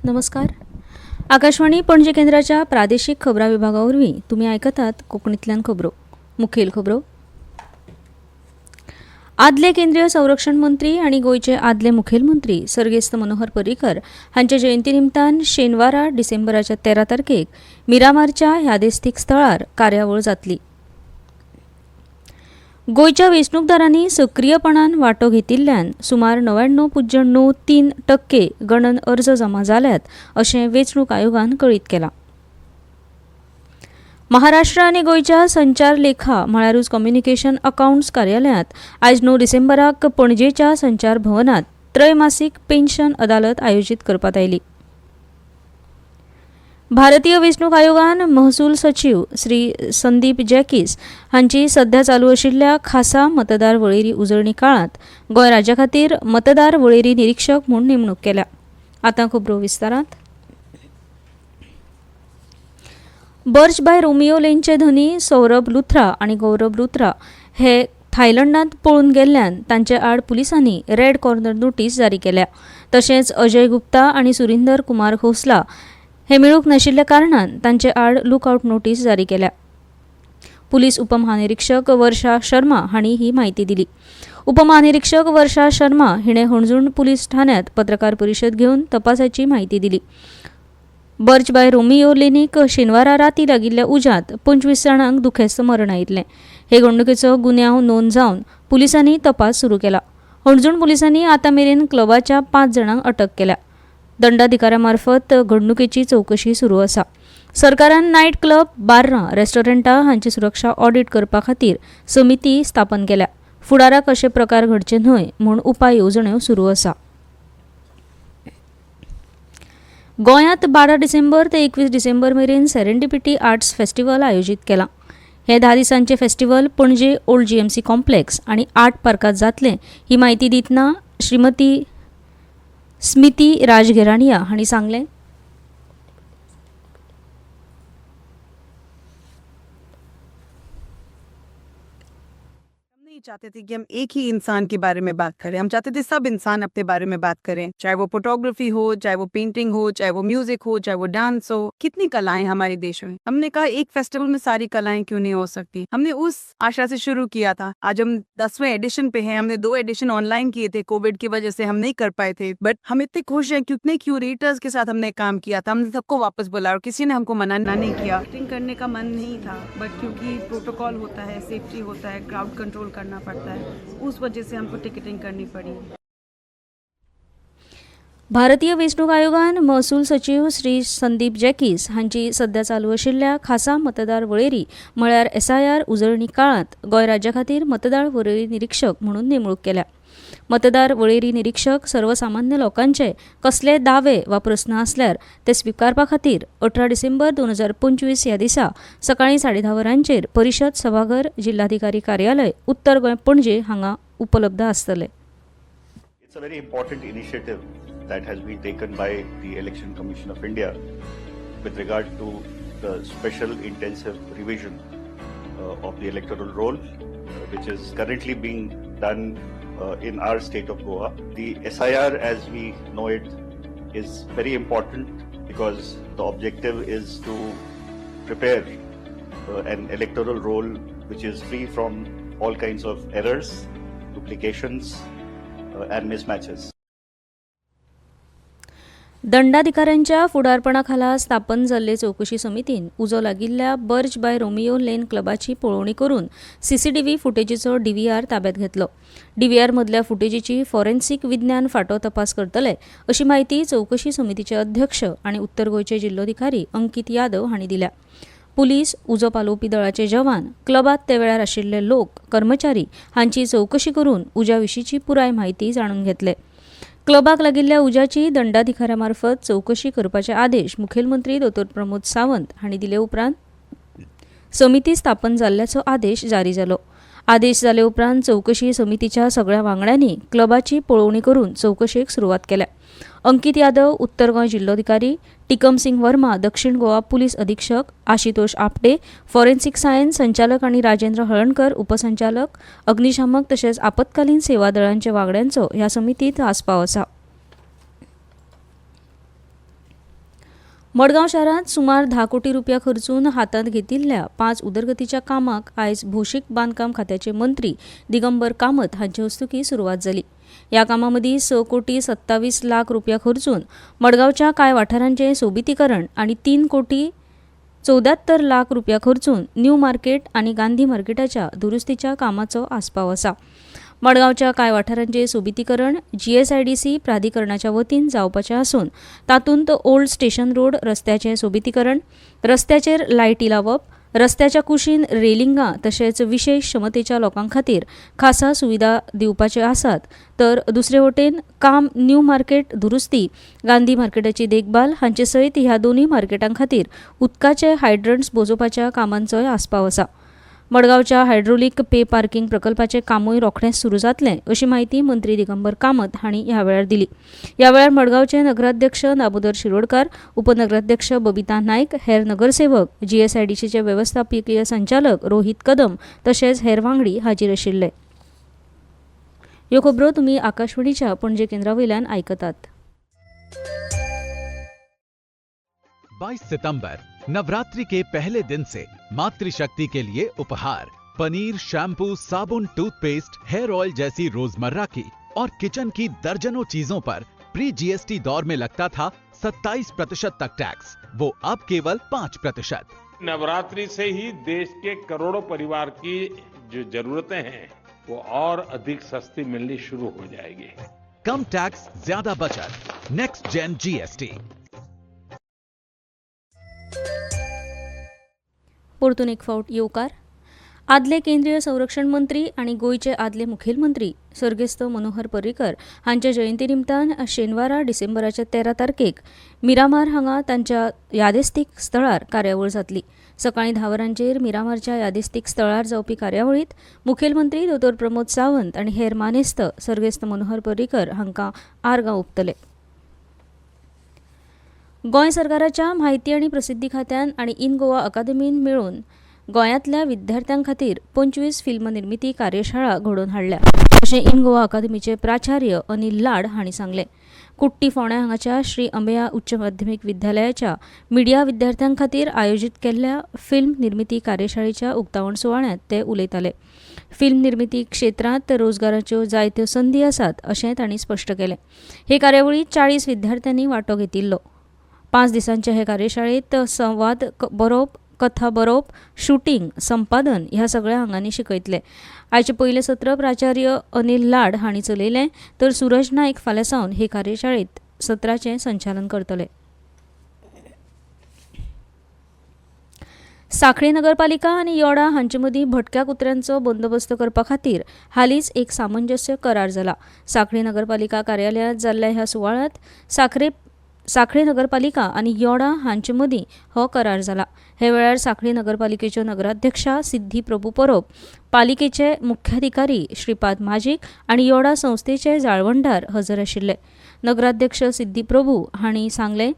नमस्कार. आकाशवाणी पणजी केंद्राच्या प्रादेशिक खबरां विभागावरवीं तुम्ही ऐकतात कोंकणींतल्यान खबरो. मुखेल खबरो. आदले केंद्रीय संरक्षण मंत्री आनी गोंयचे आदले मुखेलमंत्री सर्गेस्त मनोहर पर्रीकर हांचे जयंती निमतान शेनवारा डिसेंबराच्या 13 तारखेक मिरामारच्या यादेस्तीक स्थळार कार्यावळ जातली. गोंयच्या वेंचणूकदारांनी सक्रीयपणान वांटो घेतिल्ल्यान सुमार 99.93% गणन अर्ज जमा जाल्यात अशें वेंचणूक आयोगान कळीत केलां. महाराष्ट्र आनी गोंयच्या संचार लेखा म्हळ्यारूच कम्युनिकेशन अकाउंट्स कार्यालयांत आयज 9 डिसेंबराक पणजेच्या संचार भवनात त्रैमासीक पेन्शन अदालत आयोजीत करपात आयली. भारतीय वेंचणूक आयोगान महसूल सचिव श्री संदीप जॅकीस हांची सध्या चालू आशिल्ल्या खासा मतदार वळेरी उजळणी काळात गोंय राज्या खातीर मतदार वळेरी निरीक्षक म्हूण नेमणूक केल्या. आतां खबरो विस्तारांत. बर्ज बाय रोमियो लेनचे धनी सौरभ लुथ्रा आनी गौरव लुथ्रा हे थायलंडांत पळून गेल्ल्यान तांचे आड पुलिसांनी रेड कॉर्नर नोटीस जारी केल्या. तशेंच अजय गुप्ता आनी सुरिंदर कुमार खोसला हे मेळूंक नाशिल्ल्या कारणान तांचे आड लुकआउट नोटीस जारी केल्या. पुलीस उपमहानिरीक्षक वर्षा शर्मा हांणी ही माहिती दिली. उपमहानिरीक्षक वर्षा शर्मा हिणें हणजूण पुलीस ठाण्यात पत्रकार परिशद घेवन तपासाची माहिती दिली. बर्ज बाय रोमियो लेनीक शेनवारा राती लागिल्ल्या उज्यांत 25 जाणांक दुखेस्त मरण आयिल्लें. हे घडणुकेचो गुन्यांव नोंद जावन पुलिसांनी तपास सुरू केला. हणजूण पुलिसांनी आतां मेरेन क्लबाच्या 5 जाणांक अटक केल्या. दंडाधिकाऱ्यामार्फत घडणुकेची चौकशी सुरू आसा. सरकारान नायट क्लब, बार्रां, रेस्टॉरंटां हांची सुरक्षा ऑडिट करपा खातीर समिती स्थापन केल्या. फुडाराक अशे प्रकार घडचे न्हय म्हूण उपाय येवजण्यो सुरू आसा. गोंयांत 12 डिसेंबर ते 21 डिसेंबर मेरेन सेरेंडिपिटी आर्ट्स फेस्टिवल आयोजीत केलां. हे 10 दिसांचे फेस्टिवल पणजे ओल्ड जीएमसी कॉम्प्लेक्स आनी आर्ट पार्कात जातलें ही माहिती दितना श्रीमती स्मिती राजघेराणिया हांणी सांगलें. चाहते थे कि हम एक ही इंसान के बारे में बात करें. हम चाहते थे सब इंसान अपने बारे में बात करें, चाहे वो फोटोग्राफी हो, चाहे वो पेंटिंग हो, चाहे वो म्यूजिक हो, चाहे वो डांस हो. कितनी कलाएं हमारे देश में. हमने कहा एक फेस्टिवल में सारी कलाएं क्यों नहीं हो सकती. हमने उस आशा से शुरू किया था. आज हम 10वें एडिशन पे हैं. हमने 2 एडिशन ऑनलाइन किए थे, कोविड की वजह से हम नहीं कर पाए थे, बट हम इतने खुश हैं कि उतने क्यूरेटर्स के साथ हमने काम किया था. हमने सबको वापस बुलाया और किसी ने हमको मना नहीं किया. एक्टिंग करने का मन नहीं था, बट क्योंकि प्रोटोकॉल होता है, सेफ्टी होता है, क्राउड कंट्रोल करना पड़ता है, उस वजह से हमको टिकटिंग करनी पड़ी. भारतीय वेंचणूक आयोगान महसूल सचिव श्री संदीप जॅकीस हांची सध्या चालू आशिल्ल्या खासा मतदार वळेरी म्हळ्यार SIR उजळणी काळात गोंय राज्या खातीर मतदार वळेरी निरीक्षक म्हणून नेमणूक केल्या. मतदार वळेरी निरीक्षक सर्वसामान्य लोकांचे कसले दावे वा प्रस्न आसल्यार ते स्विकारपा खातीर 18 डिसेंबर 2025 ह्या दिसा सकाळीं 10:30 वरांचेर परिशद सभाघर, जिल्हाधिकारी कार्यालय, उत्तर गोंय पणजे हांगा उपलब्ध आसतले. It's a very important initiative that has been taken by the Election Commission of India with regard to the special intensive revision of the electoral roll, which is currently being done in our state of Goa. The SIR, as we know it, is very important because the objective is to prepare an electoral roll which is free from all kinds of errors, duplications, and mismatches. दंडाधिकाऱ्यांच्या फुडारपणाखाला स्थापन जाल्ले चौकशी समितीन उजो लागिल्ल्या बर्ज by Romeo Lane क्लबाची पळोवणी करून CCTV फुटेजीचो DVR ताब्यात घेतलो. DVR मदल्या फुटेजीची फॉरेन्सिक विज्ञान फाटो तपास करतले अशी माहिती चौकशी समितीचे अध्यक्ष आणि उत्तर गोंयचे जिल्लोधिकारी अंकित यादव हांणी दिल्या. पुलीस, उजो पालोवपी दळाचे जवान, क्लबात ते वेळार आशिल्ले लोक, कर्मचारी हांची चौकशी करून उज्या विशींची पुराय माहिती जाणून घेतले. क्लबाक लागिल्ल्या उज्याची दंडाधिकाऱ्यामार्फत चौकशी करपाचे आदेश मुखेलमंत्री डॉ. प्रमोद सावंत हांणी दिले उपरांत समिती स्थापन जाल्ल्याचो आदेश जारी जालो. आदेश जाले उपरांत चौकशी समितीच्या सगळ्या वांगड्यांनी क्लबाची पळोवणी करून चौकशेक सुरवात केल्या. अंकित यादव उत्तर गोंय जिल्लोधिकारी, टिकम सिंग वर्मा दक्षिण गोवा पुलीस अधीक्षक, आशितोष आपटे फॉरेन्सिक सायन्स संचालक आणि राजेंद्र हळणकर उपसंचालक, अग्निशामक तसेच आपत्कालीन सेवा दळांच्या वांगड्यांचो ह्या समितीत आस्पाव आसा. मडगांव शारांत सुमार 10 कोटी रुपया खर्चून हातांत घेतिल्ल्या 5 उदरगतीच्या कामाक आयज भौशीक बांदकाम खात्याचे मंत्री दिगंबर कामत हांचे हस्तुकीं सुरवात जाली. ह्या कामां मदीं 6 कोटी 27 लाख रुपया खर्चून मडगांवच्या कांय वाठारांचें सोबितीकरण आनी 3 कोटी 74 लाख रुपया खर्चून न्यू मार्केट आनी गांधी मार्केटाच्या दुरुस्तीच्या कामाचो आस्पाव आसा. मडगांवच्या कांय वाठारांचें सोबितीकरण GSIDC प्राधिकरणाच्या वतीन जावपाचें आसून तातूंत ओल्ड स्टेशन रोड रस्त्याचें सोबितीकरण, रस्त्याचेर लायटी लावप, रस्त्याच्या कुशीन रेलिंगां तशेंच विशेष क्षमतेच्या लोकां खातीर खासा सुविधा दिवपाचे आसात, तर दुसरे वटेन काम न्यू मार्केट दुरुस्ती, गांधी मार्केटाची देखभाल हांचे सयत ह्या दोनूय मार्केटां खातीर उदकाचे हायड्रंट्स बसोवपाच्या कामांचोय आस्पाव आसा. मडगांवच्या हायड्रोलिक पे पार्किंग प्रकल्पाचें कामूय रोखडेंच सुरू जातलें अशी माहिती मंत्री दिगंबर कामत हांणी ह्या वेळार दिली. ह्या वेळार मडगांवचे नगराध्यक्ष दामोदर शिरोडकार, उपनगराध्यक्ष बबिता नायक, हेर नगरसेवक, GSIDCचे वेवस्थापकीय संचालक रोहित कदम तशेंच हेर वांगडी हाजीर आशिल्ले. ह्यो खबरो तुमी आकाशवाणीच्या पणजे केंद्रावयल्यान आयकतात. 22 सितंबर नवरात्रि के पहले दिन से मातृशक्ति के लिए उपहार पनीर, शैम्पू, साबुन, टूथपेस्ट, हेयर ऑयल जैसी रोजमर्रा की और किचन की दर्जनों चीजों पर प्री GST दौर में लगता था 27% तक टैक्स, वो अब केवल 5%। नवरात्रि से ही देश के करोड़ों परिवार की जो जरूरतें हैं वो और अधिक सस्ती मिलनी शुरू हो जाएगी। कम टैक्स, ज्यादा बचत, नेक्स्ट जेन GST। परतून एक फावट येवकार. आदले केंद्रीय संरक्षण मंत्री आनी गोंयचे आदले मुखेलमंत्री सर्गेस्त मनोहर पर्रीकर हांच्या जयंती निमतान शेनवारा डिसेंबराच्या 13 तारखेक मिरामार हांगा तांच्या यादेस्तीक स्थळार कार्यावळ जातली. सकाळीं 10 वरांचेर मिरामारच्या यादेस्तीक स्थळार जावपी कार्यावळीत मुखेलमंत्री दोतोर प्रमोद सावंत आनी हेर मानेस्त सर्गेस्त मनोहर पर्रीकर हांकां आर्गां ओंपतले. गोंय सरकाराच्या म्हायती आनी प्रसिद्धी खात्यान आनी इन गोवा अकादेमीन मेळून गोंयांतल्या विद्यार्थ्यां खातीर 25 फिल्म निर्मिती कार्यशाळा घडोवन हाडल्या अशें इन गोवा अकादेमीचे प्राचार्य अनिल लाड हांणी सांगलें. कुट्टी फोंड्या हांगाच्या श्री अंबेया उच्च माध्यमीक विद्यालयाच्या मिडिया विद्यार्थ्यां खातीर आयोजीत केल्ल्या फिल्म निर्मिती कार्यशाळेच्या उक्तावण सुवाळ्यांत ते उलयताले. फिल्म निर्मिती क्षेत्रांत रोजगाराच्यो जायत्यो संदी आसात अशें तांणी स्पश्ट केलें. हे कार्यावळीत 40 विद्यार्थ्यांनी वांटो घेतिल्लो. 5 दिसांचे हे कार्यशाळेत संवाद बरोवप, कथा बरोवप, शूटिंग, संपादन ह्या सगळ्या आंगांनी शिकयतले. आयचे पयले सत्र प्राचार्य अनिल लाड हांणी चलयलें, तर सूरज नायक फाल्यां सावन हे कार्यशाळेत सत्राचें संचालन करतले. सांखळी नगरपालिका आनी योडा हांचे मदीं भटक्या कुत्र्यांचो बंदोबस्त करपा खातीर हालींच एक सामंजस्य करार जाला. सांखळी नगरपालिका कार्यालयांत जाल्ल्या ह्या सुवाळ्यांत सांखळी नगरपालिका आनी योडा हांचे मदीं हो करार जाला. हे वेळार सांखळी नगरपालिकेच्यो नगराध्यक्षा सिद्धी प्रभू परब, पालिकेचे मुख्याधिकारी श्रीपाद माजीक आनी योडा संस्थेचे जाळवणदार हजर आशिल्ले. नगराध्यक्ष सिद्धी प्रभू हांणी सांगलें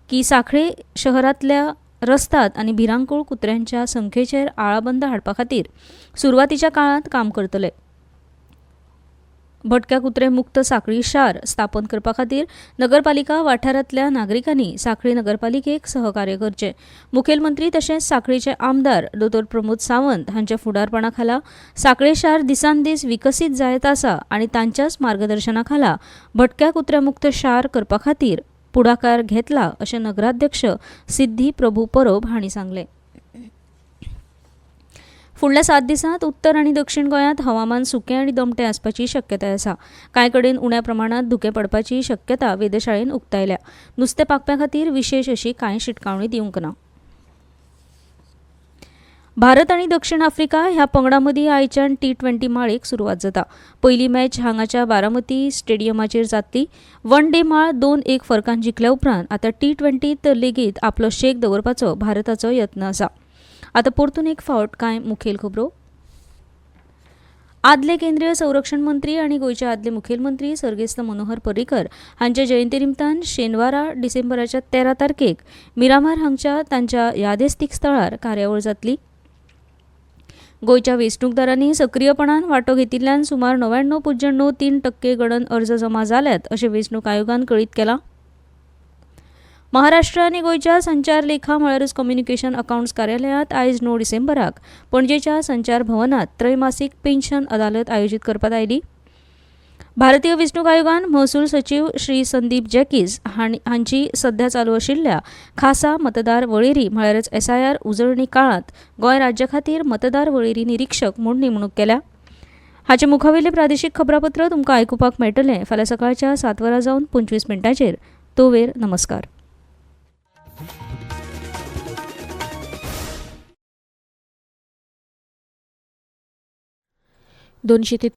की सांखळी शहरांतल्या रस्तात आनी भिरांकूळ कुत्र्यांच्या संख्येचेर आळाबंद हाडपा खातीर सुरवातीच्या काळांत काम करतले. भटक्या कुत्रे मुक्त सांखळी शार स्थापन करपा खातीर नगरपालिका वाठारांतल्या नागरिकांनी सांखळी नगरपालिकेक सहकार्य करचें. मुखेलमंत्री तशेंच सांखळीचे आमदार दोतोर प्रमोद सावंत हांच्या फुडारपणा खाला सांखळी शार दिसान दीस विकसीत जायत आसा आनी तांच्याच मार्गदर्शना खाला भटक्या कुत्र्या मुक्त शार करपा खातीर पुढाकार घेतला अशें नगराध्यक्ष सिद्धी प्रभू परब हांणी सांगलें. फुडल्या 7 दिसांत उत्तर आनी दक्षिण गोंयांत हवामान सुकें आनी दमटें आसपाची शक्यताय आसा. कांय कडेन उण्या प्रमाणांत धुकें पडपाची शक्यता वेधशाळेन उक्तायल्या. नुस्तें पागप्या खातीर विशेष अशी कांय शिटकावणी दिवंक ना. भारत आनी दक्षिण आफ्रिका ह्या पंगडा मदीं आयच्यान T20 माळेक सुरवात जाता. पयली मॅच हांगाच्या बारामती स्टेडियमाचेर जातली. वन डे माळ 2-1 फरकान जिखल्या उपरांत आतां T20 लेगीत आपलो शेक दवरपाचो भारताचो यत्न आसा. आतां परतून एक फावट कांय मुखेल खबरो. आदले केंद्रीय संरक्षण मंत्री आनी गोंयचे आदले मुखेलमंत्री सर्गेस्त मनोहर पर्रीकर हांच्या जयंती निमतान शेनवारा डिसेंबराच्या 13 तारखेक मिरामार हांगच्या तांच्या यादेस्तीक स्थळार कार्यावळ जातली. गोंयच्या वेंचणूकदारांनी सक्रीयपणान वांटो घेतिल्ल्यान सुमार 99.93% गणन अर्ज जमा जाल्यात अशें वेंचणूक आयोगान कळीत केलां. महाराष्ट्र आनी गोंयच्या संचार लेखा म्हळ्यारूच कम्युनिकेशन अकाउंट्स कार्यालयात आयज 9 डिसेंबराक पणजेच्या संचार भवनात त्रैमासीक पेन्शन अदालत आयोजीत करपात आयली. भारतीय वेंचणूक आयोगान महसूल सचिव श्री संदीप जॅकीस हांची सध्या चालू आशिल्ल्या खासा मतदार वळेरी म्हळ्यारच SIR उजळणी काळात गोंय राज्या खातीर मतदार वळेरी निरीक्षक म्हूण नेमणूक केल्या. हाचे मुखावेले प्रादेशीक खबरापत्र तुमकां आयकुपाक मेळटलें फाल्यां सकाळच्या 7:25 तो वेर नमस्कार.